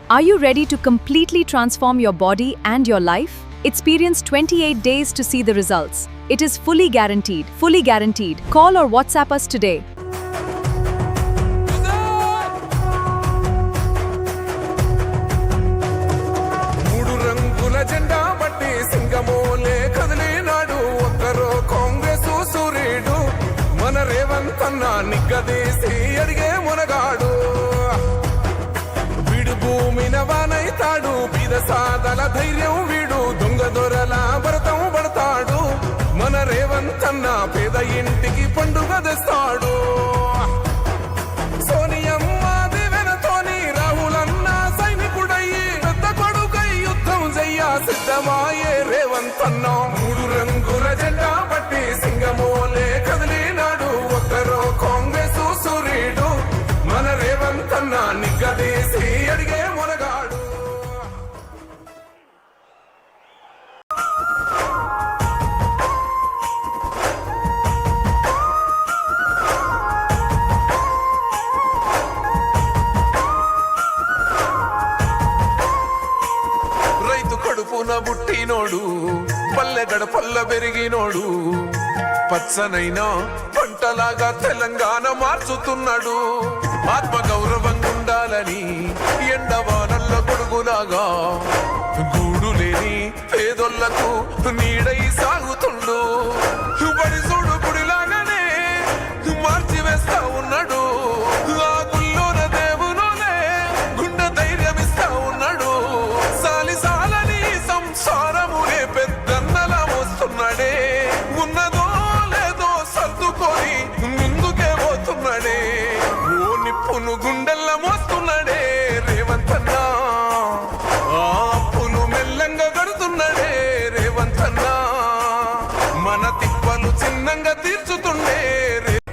Are you ready to completely transform your body and your life? Experience 28 days to see the results. It is fully guaranteed. Fully guaranteed. Call or WhatsApp us today. రేవంతన్నా నిగ్గదీసి అడిగే మునగాడు వీడు భూమిన వానైతాడు బీద సాదల ధైర్యం వీడు దొంగ దొరల భరతం పడతాడు మన రేవంతన్న పేద ఇంటికి పండుగ తెస్తాడు సోనియమ్మ దివెనతోని రాహులన్న సైనికుడయ్యి పెద్ద కొడుకై యుద్ధం చెయ్య సిద్ధమాయే రేవంతన్న మూడు రంగుల జెండా పట్టి సింగమోలే కదిలినాడు ఒక్కరో కాంగ్రెస్ సూర్యుడు మన రేవంతన్న నిగ్గదీసి అడిగే మునగాడు రైతు కడుపున బుట్టినోడు పల్లె గడపల్ల పెరిగినోడు పచ్చనైనా పంటలాగా తెలంగాణ మార్చుతున్నాడు ఆత్మ గౌరవంగా ఉండాలని ఎండవానల్ల గొడుగులాగా గూడు లేని పేదోళ్లకు నీడై సాగుతుండు బడి చూడు గుడిలాగానే మార్చి వేస్తా ఉన్నాడు ఆ గుల్లోన దేవులోనే గుండె ధైర్యం ఇస్తా ఉన్నాడు సాలి సాలని సంసారమునే పెద్దన్నలా మోస్తున్నాడే ఉన్నదో లేదో సర్దుకొని ముందుకే పోతున్నాడే ఓ నిప్పును గుండెల్ల మోస్తున్నాడే రేవంతన్నా ఆ అప్పును మెల్లంగా గడుతున్నాడే రేవంతన్నా మన తిప్పలు చిన్నంగా తీర్చుతుండే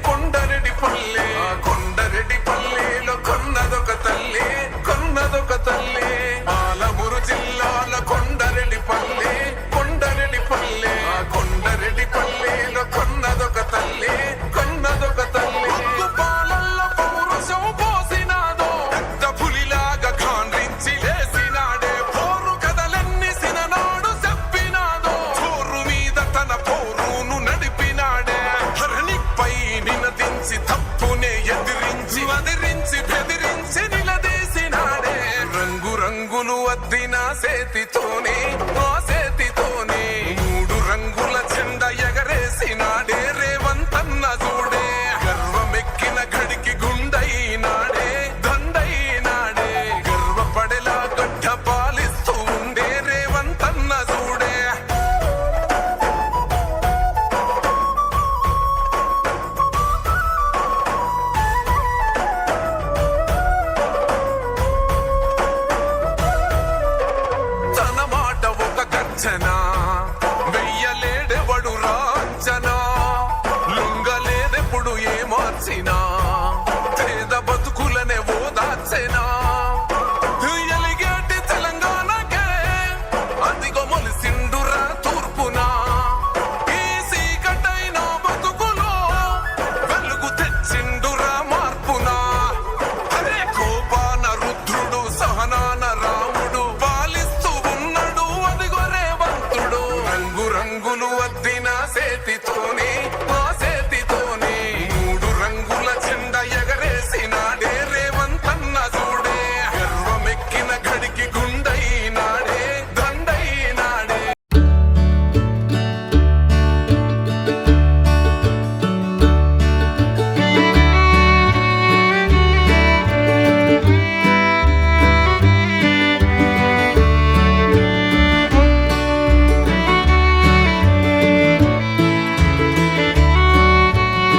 కొండరెడ్డి పల్లె కొండరెడ్డి పల్లెలో కొన్నదొక తల్లి కొన్నదొక తల్లి పాలమూరు జిల్లాల కొండరెడ్డి పల్లె కొండరెడ్డి పల్లె కొండరెడ్డి పల్లెలో కొన్నదొక తల్లి కొన్నదొక తల్లి పాలల్లో పౌరుషం పోసినాదో పెద్ద పులిలాగా కాండ్రించి లేసినాడే పోరు కథలన్నీ సిననాడు చెప్పినాదో చోరు మీద తన పోరును నడిపినాడే ధరణిపై నినదించి తప్పునే ఎదిరించి వదిరించి బెదిరించి నిలదీసినాడే రంగు రంగులు అద్దిన సేతితోనే ఆ సేతితోనే మూడు రంగుల జెండా ఎగరేసినాడే రేవంతన్న చూడే గర్వమెక్కిన గడికి గుండైనాడే దండైనాడే గర్వపడేలా గడ్డ పాలిస్తూ ఉండే రేవంతన్న చూడే తన మాట ఒక గర్జన